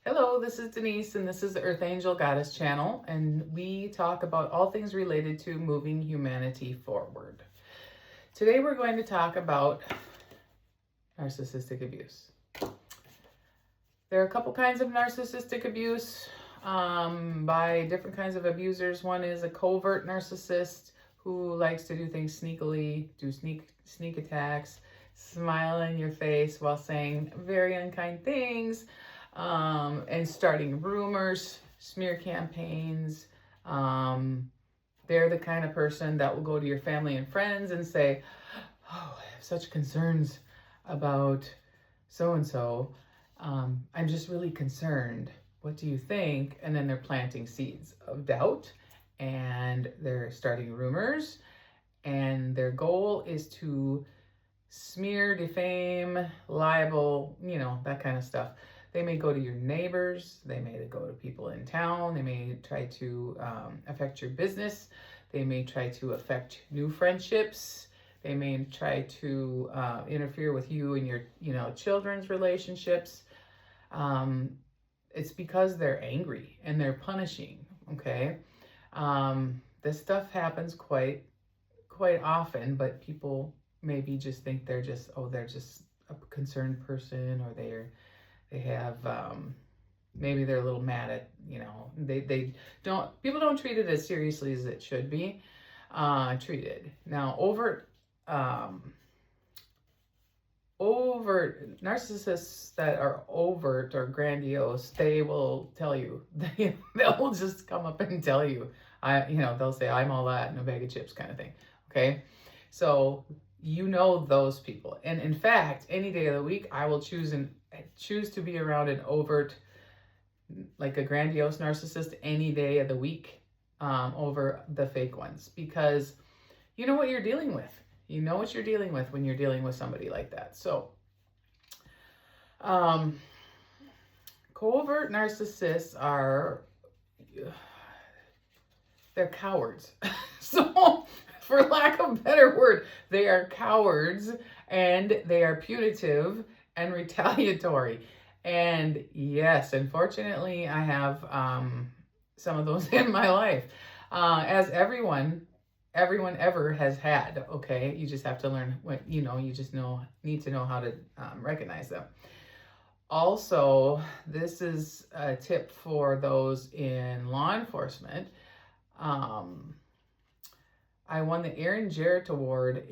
Hello, this is Denise, and this is the Earth Angel Goddess channel, and we talk about all things related to moving humanity forward. Today we're going to talk about narcissistic abuse. There are a couple kinds of narcissistic abuse by different kinds of abusers. One is a covert narcissist who likes to do things sneakily, do sneak attacks, smile in your face while saying very unkind things, and starting rumors, smear campaigns. They're the kind of person that will go to your family and friends and say, "Oh, I have such concerns about so-and-so. I'm just really concerned. What do you think?" And then they're planting seeds of doubt and they're starting rumors. And their goal is to smear, defame, libel, that kind of stuff. They may go to your neighbors. They may go to people in town. They may try to affect your business. They may try to affect new friendships. They may try to interfere with you and your, children's relationships. It's because they're angry and they're punishing. Okay, this stuff happens quite often, but people maybe just think they're just a concerned person, or they have maybe they're a little mad at, they don't, people don't treat it as seriously as it should be treated. Now, overt narcissists that are overt or grandiose, they will tell you, they'll just come up and tell you, they'll say, "I'm all that and a bag of chips," kind of thing. Okay, so those people. And in fact, any day of the week, I will choose to be around an overt, like a grandiose narcissist, any day of the week over the fake ones, because you know what you're dealing with. You know what you're dealing with when you're dealing with somebody like that. So, covert narcissists they're cowards. So, for lack of a better word, they are cowards, and they are punitive and retaliatory. And yes, unfortunately, I have some of those in my life, as everyone ever has had. Okay, you just have to learn what you just need to know how to recognize them. Also, this is a tip for those in law enforcement. I won the Aaron Jarrett Award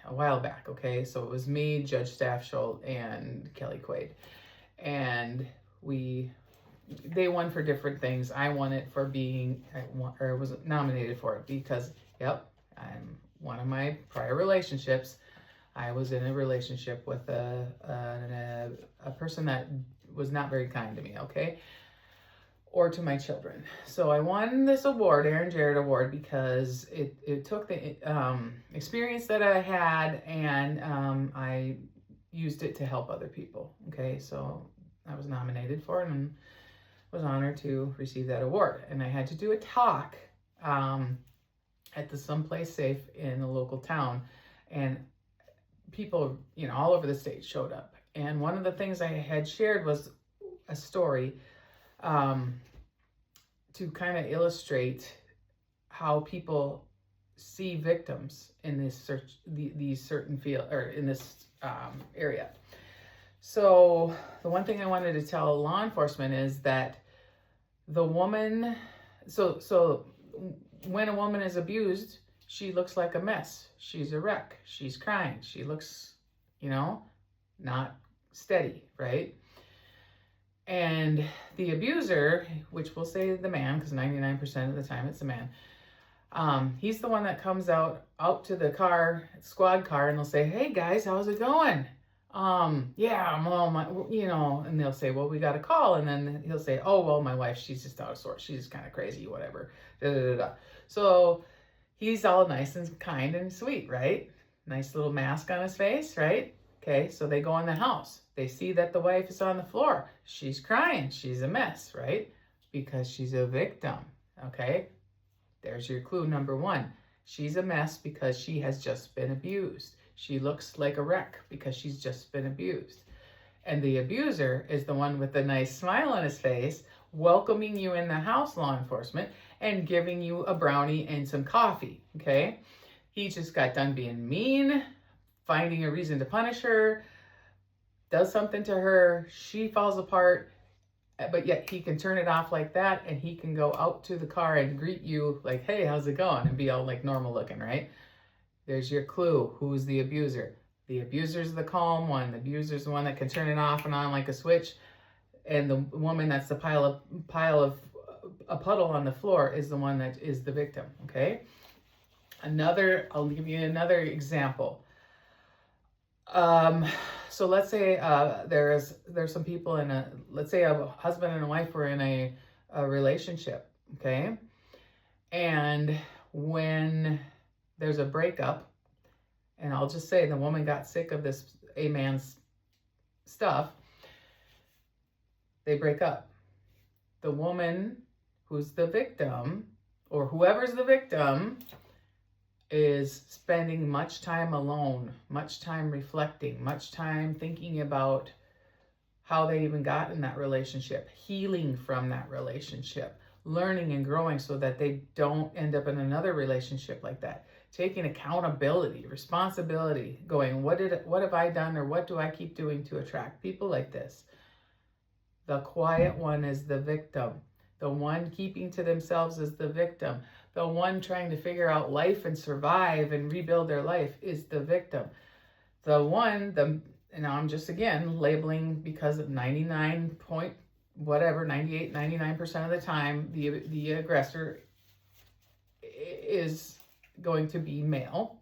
a while back. Okay, so it was me, Judge Staffsholt, and Kelly Quaid, and they won for different things. I won it for I was nominated for it because, I'm one of my prior relationships. I was in a relationship with a person that was not very kind to me, okay, or to my children. So I won this award, Aaron Jarrett Award, because it took the experience that I had, and I used it to help other people. Okay, so I was nominated for it and was honored to receive that award. And I had to do a talk at the Someplace Safe in a local town, and people, all over the state showed up. And one of the things I had shared was a story to kind of illustrate how people see victims in these certain field, or in this area. So the one thing I wanted to tell law enforcement is that the woman, so when a woman is abused, she looks like a mess. She's a wreck. She's crying. She looks, not steady, right? And the abuser, which we'll say the man, because 99% of the time it's the man, he's the one that comes out to the squad car, and they'll say, "Hey guys, how's it going? Yeah, and they'll say, "Well, we got a call," and then he'll say, "Oh, well, my wife, she's just out of sorts. She's just kind of crazy, whatever." Da, da, da, da. So he's all nice and kind and sweet, right? Nice little mask on his face, right? Okay, so they go in the house. They see that the wife is on the floor. She's crying. She's a mess, right? Because she's a victim, okay? There's your clue number one. She's a mess because she has just been abused. She looks like a wreck because she's just been abused. And the abuser is the one with the nice smile on his face, welcoming you in the house, law enforcement, and giving you a brownie and some coffee, okay? He just got done being mean, finding a reason to punish her, does something to her, she falls apart, but yet he can turn it off like that, and he can go out to the car and greet you like, hey, how's it going? And be all like normal looking, right? There's your clue. Who's the abuser? The abuser's the calm one. The abuser's the one that can turn it off and on like a switch. And the woman that's the pile of a puddle on the floor is the one that is the victim, okay? I'll give you another example. So let's say there's some people let's say a husband and a wife were in a relationship, okay? And when there's a breakup, and I'll just say the woman got sick of a man's stuff, they break up. The woman who's the victim, or whoever's the victim, is spending much time alone, much time reflecting, much time thinking about how they even got in that relationship, healing from that relationship, learning and growing so that they don't end up in another relationship like that. Taking accountability, responsibility, going, what have I done, or what do I keep doing to attract people like this? The quiet one is the victim. The one keeping to themselves is the victim. The one trying to figure out life and survive and rebuild their life is the victim. And I'm just again labeling, because of 98, 99% of the time, the aggressor is going to be male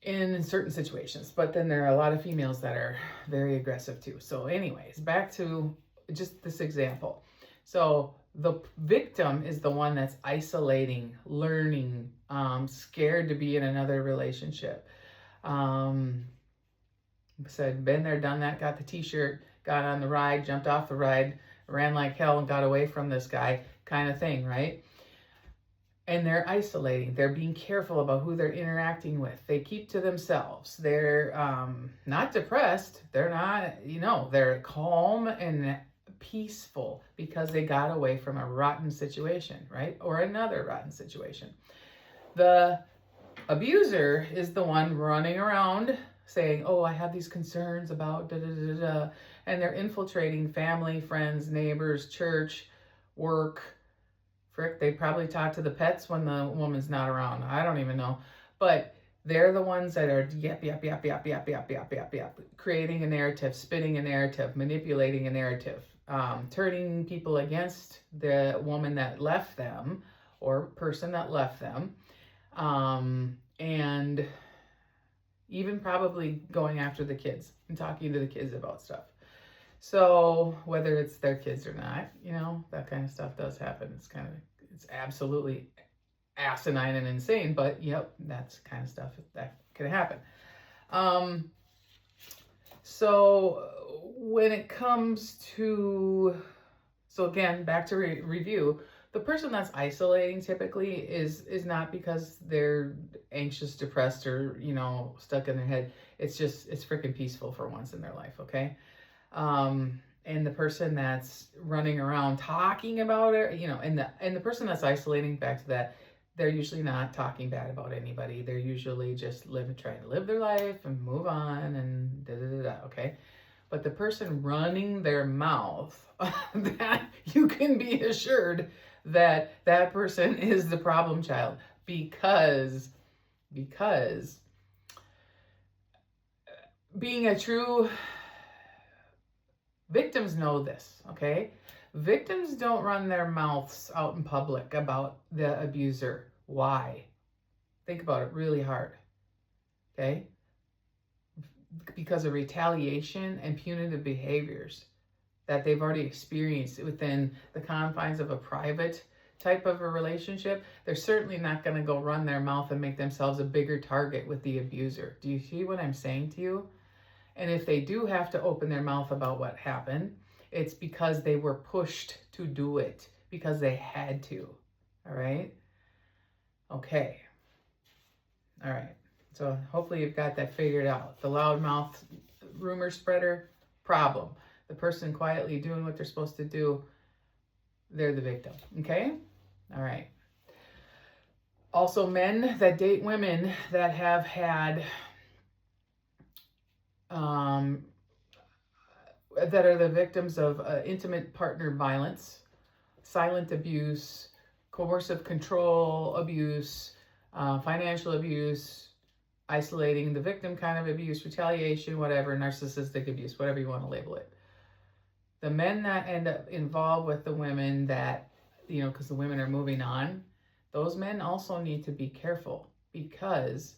in certain situations, but then there are a lot of females that are very aggressive too. So anyways, back to just this example. So the victim is the one that's isolating, learning, scared to be in another relationship. Said, been there, done that, got the t-shirt, got on the ride, jumped off the ride, ran like hell and got away from this guy, kind of thing, right? And they're isolating. They're being careful about who they're interacting with. They keep to themselves. They're not depressed. They're not, they're calm and peaceful because they got away from a rotten situation, right? Or another rotten situation. The abuser is the one running around saying, oh, I have these concerns about da da da da, and they're infiltrating family, friends, neighbors, church, work. Frick, they probably talk to the pets when the woman's not around. I don't even know. But they're the ones that are yap, creating a narrative, spinning a narrative, manipulating a narrative, turning people against the woman that left them or person that left them, and even probably going after the kids and talking to the kids about stuff. So whether it's their kids or not, that kind of stuff does happen. It's absolutely asinine and insane, but yep, that's kind of stuff that could happen. So when it comes to, again, back to review, the person that's isolating typically is not because they're anxious, depressed, or, stuck in their head. It's freaking peaceful for once in their life, okay? And the person that's running around talking about it, and the person that's isolating, back to that, they're usually not talking bad about anybody. They're usually just trying to live their life and move on and da-da-da-da, okay? But the person running their mouth, that you can be assured that that person is the problem child, because being a true victims know this, okay? Victims don't run their mouths out in public about the abuser. Why? Think about it really hard, okay? Because of retaliation and punitive behaviors that they've already experienced within the confines of a private type of a relationship. They're certainly not going to go run their mouth and make themselves a bigger target with the abuser. Do you see what I'm saying to you? And if they do have to open their mouth about what happened, it's because they were pushed to do it, because they had to. All right? Okay. All right. So hopefully you've got that figured out. The loudmouth rumor spreader, problem. The person quietly doing what they're supposed to do, they're the victim. Okay? All right. Also, men that date women that have had, that are the victims of intimate partner violence, silent abuse, coercive control abuse, financial abuse, isolating the victim kind of abuse, retaliation, whatever, narcissistic abuse, whatever you want to label it. The men that end up involved with the women that, because the women are moving on, those men also need to be careful, because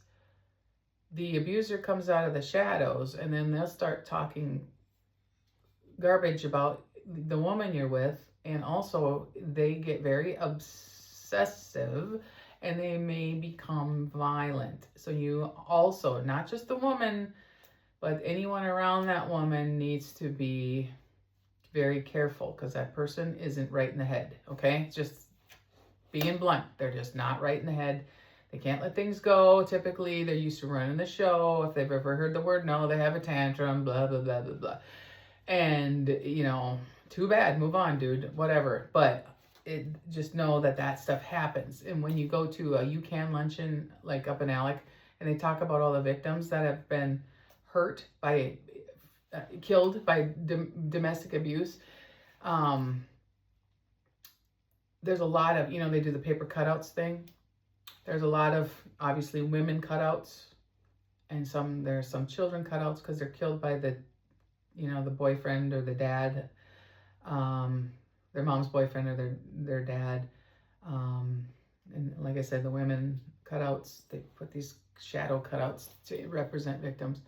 the abuser comes out of the shadows and then they'll start talking garbage about the woman you're with, and also they get very obsessive and they may become violent. So you also, not just the woman, but anyone around that woman needs to be very careful, because that person isn't right in the head, okay? Just being blunt, they're just not right in the head. They can't let things go. Typically, they're used to running the show. If they've ever heard the word no, they have a tantrum, blah, blah, blah, blah, blah. And, too bad, move on, dude, whatever. But just know that stuff happens. And when you go to a UCAN luncheon, like up in Alec, and they talk about all the victims that have been hurt by, killed by domestic abuse, there's a lot of, they do the paper cutouts thing. There's a lot of, obviously, women cutouts, and there's some children cutouts because they're killed by the boyfriend or the dad, their mom's boyfriend or their dad. And like I said, the women cutouts, they put these shadow cutouts to represent victims.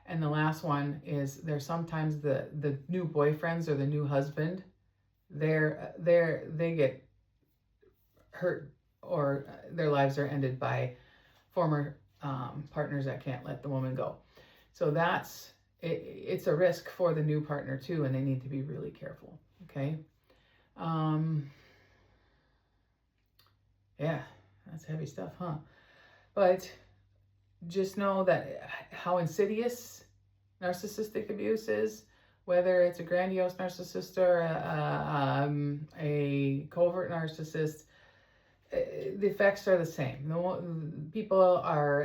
And the last one is, there's sometimes the new boyfriends or the new husband, they get hurt, or their lives are ended by former partners that can't let the woman go. So it's a risk for the new partner too, and they need to be really careful. Okay. Yeah, that's heavy stuff, huh? But just know that how insidious narcissistic abuse is, whether it's a grandiose narcissist or a covert narcissist, the effects are the same. People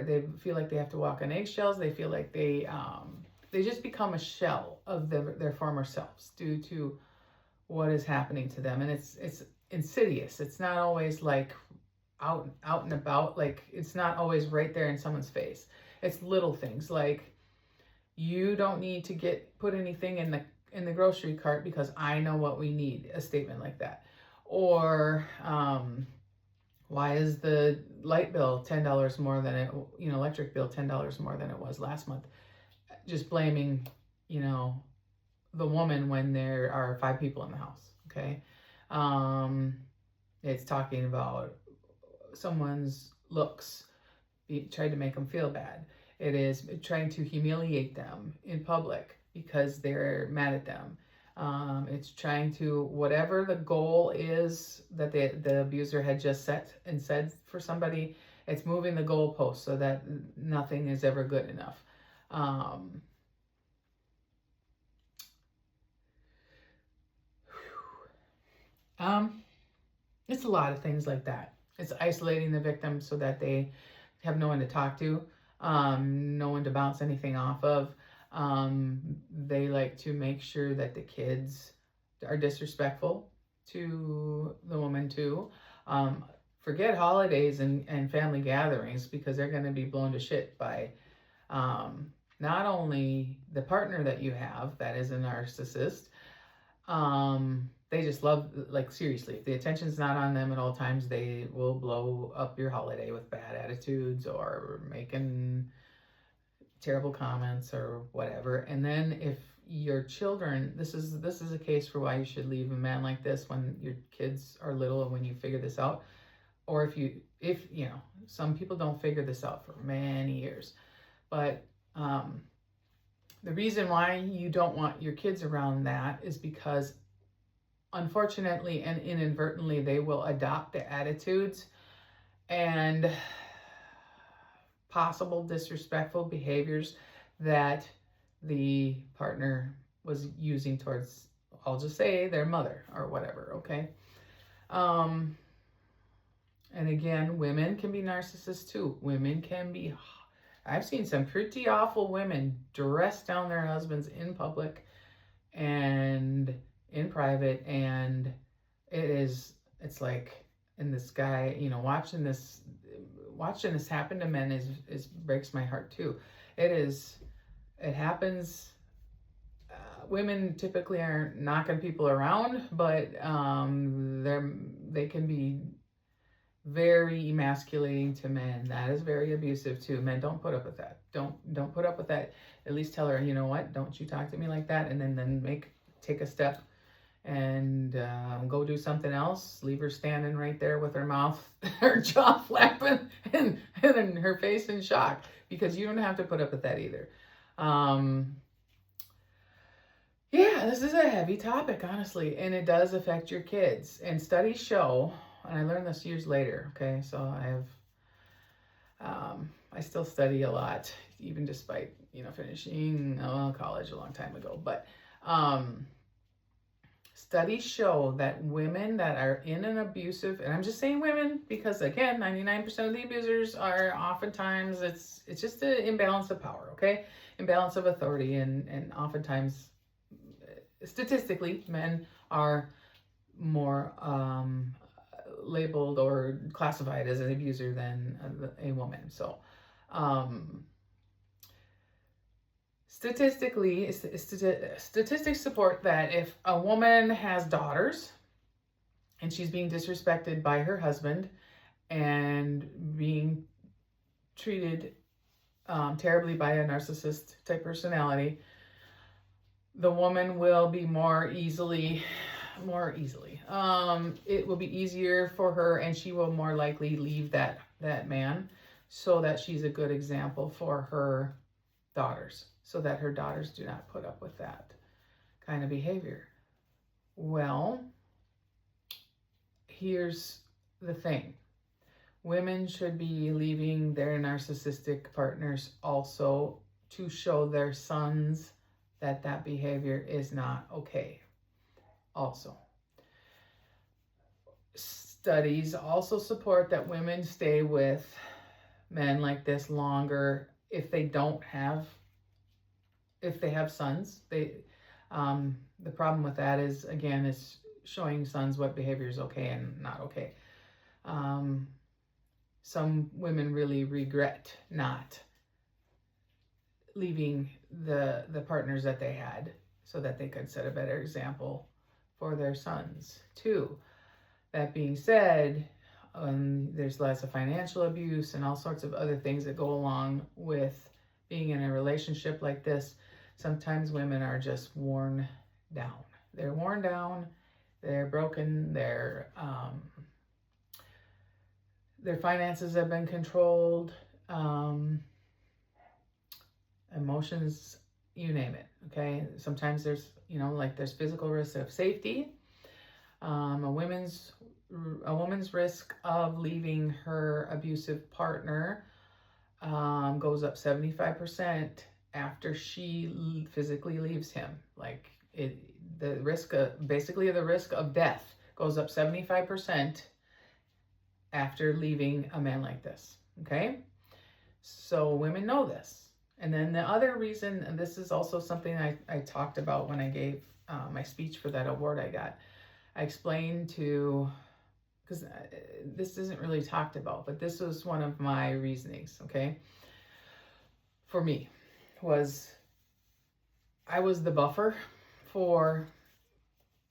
they feel like they have to walk on eggshells. They feel like they just become a shell of their former selves due to what is happening to them. And it's insidious. It's not always like out and about. Like, it's not always right there in someone's face. It's little things like, you don't need to put anything in the grocery cart because I know what we need. A statement like that. Or why is the light bill $10 more than electric bill $10 more than it was last month? Just blaming, the woman when there are 5 people in the house. Okay. It's talking about someone's looks, tried to make them feel bad. It is trying to humiliate them in public because they're mad at them. It's trying to, whatever the goal is that the abuser had just set and said for somebody, it's moving the goalpost so that nothing is ever good enough. It's a lot of things like that. It's isolating the victim so that they have no one to talk to, no one to bounce anything off of. They like to make sure that the kids are disrespectful to the woman too. Forget holidays and family gatherings, because they're going to be blown to shit by not only the partner that you have that is a narcissist. They just love, like, seriously, if the attention's not on them at all times, they will blow up your holiday with bad attitudes or making terrible comments or whatever. And then if your children, this is a case for why you should leave a man like this when your kids are little and when you figure this out. Or if some people don't figure this out for many years. But the reason why you don't want your kids around that is because, unfortunately and inadvertently, they will adopt the attitudes and possible disrespectful behaviors that the partner was using towards, I'll just say, their mother or whatever, okay? And again, women can be narcissists too. Women can be, I've seen some pretty awful women dress down their husbands in public and in private, and it's like, and this guy, watching this happen to men is breaks my heart too. It happens. Women typically aren't knocking people around, but they can be very emasculating to men. That is very abusive too. Men, don't put up with that. Don't put up with that. At least tell her, you know what? Don't you talk to me like that. And then take a step and go do something else. Leave her standing right there with her mouth, her jaw flapping, and her face in shock, because you don't have to put up with that either. Yeah, this is a heavy topic, honestly, and it does affect your kids. And studies show, and I learned this years later, okay, so I still study a lot, even despite, finishing college a long time ago. But studies show that women that are in an abusive, and I'm just saying women because, again, 99% of the abusers are oftentimes, it's just an imbalance of power, okay? Imbalance of authority, and oftentimes, statistically, men are more labeled or classified as an abuser than a woman. So, statistics support that if a woman has daughters and she's being disrespected by her husband and being treated terribly by a narcissist type personality, the woman will be more easily, it will be easier for her, and she will more likely leave that man, so that she's a good example for her daughters, so that her daughters do not put up with that kind of behavior. Well, here's the thing. Women should be leaving their narcissistic partners also to show their sons that behavior is not okay. Also, studies also support that women stay with men like this longer if they have sons. The problem with that is, again, is showing sons what behavior is okay and not okay. Some women really regret not leaving the partners that they had, so that they could set a better example for their sons too. That being said, there's lots of financial abuse and all sorts of other things that go along with being in a relationship like this. Sometimes women are just worn down. They're worn down, they're broken, their finances have been controlled, emotions, you name it, okay? Sometimes there's, there's physical risk of safety. A woman's risk of leaving her abusive partner goes up 75% after she physically leaves him. The risk of death goes up 75% after leaving a man like this, okay? So women know this. And then the other reason, and this is also something I talked about when I gave my speech for that award I got. I explained because this isn't really talked about, but this was one of my reasonings, okay? For me, I was the buffer for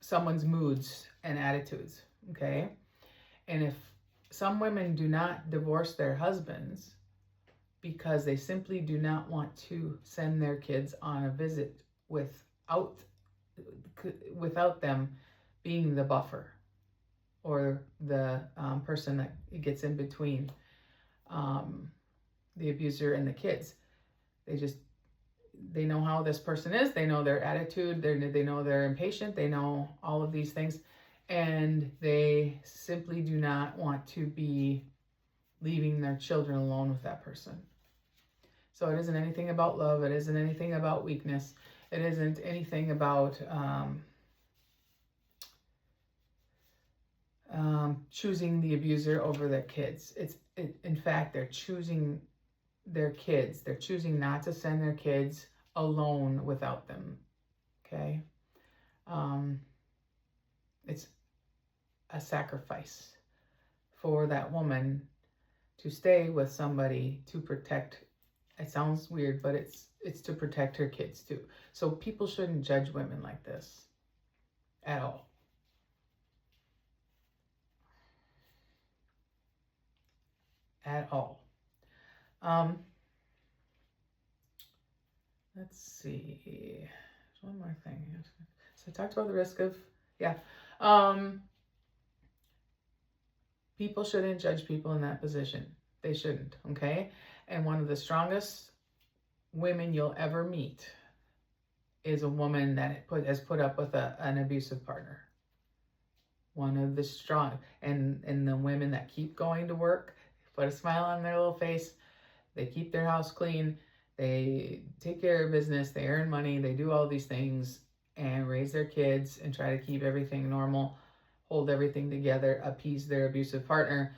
someone's moods and attitudes, okay? And if some women do not divorce their husbands because they simply do not want to send their kids on a visit without them being the buffer or the person that gets in between the abuser and the kids. They know how this person is, they know their attitude, they know they're impatient, they know all of these things, and they simply do not want to be leaving their children alone with that person. So it isn't anything about love. It isn't anything about weakness. It isn't anything about choosing the abuser over their kids. In fact, they're choosing their kids. They're choosing not to send their kids alone without them. Okay? It's a sacrifice for that woman to stay with somebody to protect. It sounds weird, but it's to protect her kids too. So people shouldn't judge women like this at all. At all. Let's see. There's one more thing. So I talked about the risk of, people shouldn't judge people in that position. They shouldn't, okay? And one of the strongest women you'll ever meet is a woman that has put up with an abusive partner. One of the strong, and the women that keep going to work, put a smile on their little face, they keep their house clean, they take care of business, they earn money, they do all these things and raise their kids and try to keep everything normal, hold everything together, appease their abusive partner,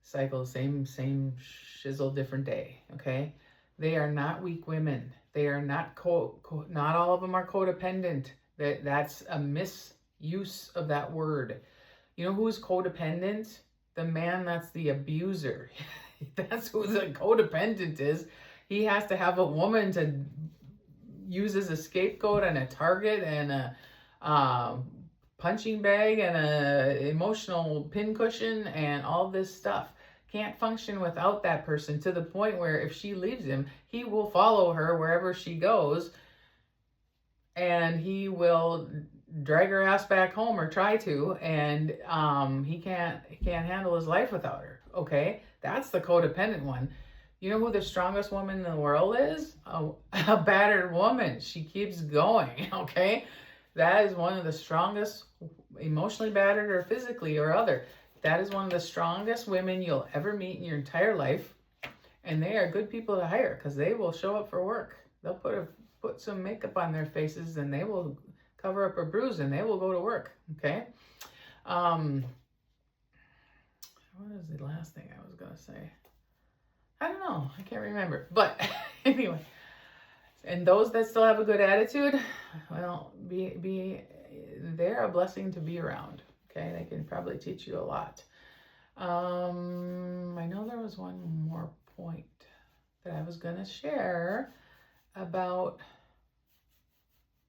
cycle, same shizzle, different day, okay? They are not weak women. They are not, not all of them are codependent. That's a misuse of that word. You know who's codependent? The man that's the abuser. That's who the codependent is. He has to have a woman to use as a scapegoat and a target and a punching bag and a emotional pincushion and all this stuff. Can't function without that person, to the point where if she leaves him, he will follow her wherever she goes, and he will drag her ass back home, or try to, and he can't handle his life without her. Okay, that's the codependent one. You know who the strongest woman in the world is? A battered woman. She keeps going. Okay, that is one of the strongest, emotionally battered or physically or other. That is one of the strongest women you'll ever meet in your entire life, and they are good people to hire because they will show up for work. They'll put some makeup on their faces, and they will cover up a bruise, and they will go to work. Okay. What is the last thing I was gonna say? I don't know. I can't remember. But anyway, and those that still have a good attitude, well, they're a blessing to be around. Okay, they can probably teach you a lot. I know there was one more point that I was going to share about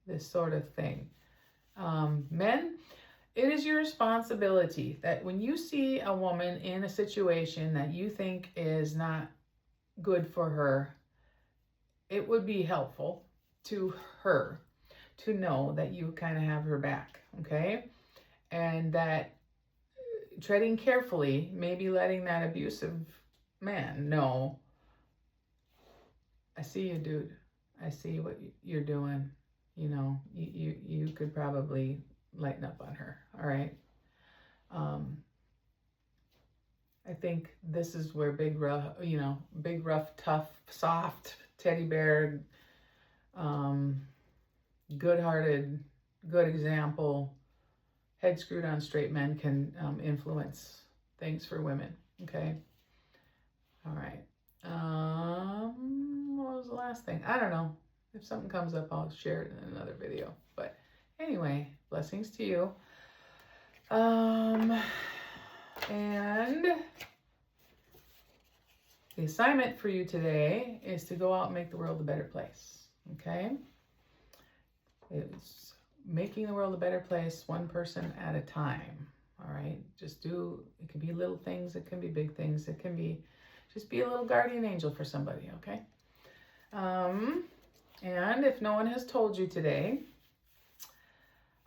this sort of thing. Men, it is your responsibility that when you see a woman in a situation that you think is not good for her, it would be helpful to her to know that you kind of have her back, okay? And that treading carefully, maybe letting that abusive man know, I see you, dude. I see what you're doing. You know, you could probably lighten up on her, all right? I think this is where big, rough, tough, soft, teddy bear, good-hearted, good example, head screwed on straight men can influence things for women, okay? All right. What was the last thing? I don't know. If something comes up, I'll share it in another video. But anyway, blessings to you. And the assignment for you today is to go out and make the world a better place, okay? It's making the world a better place, one person at a time, all right? It can be little things, it can be big things, it can be, just be a little guardian angel for somebody, okay? And if no one has told you today,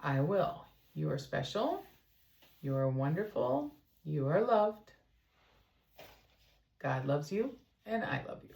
I will. You are special, you are wonderful, you are loved, God loves you, and I love you.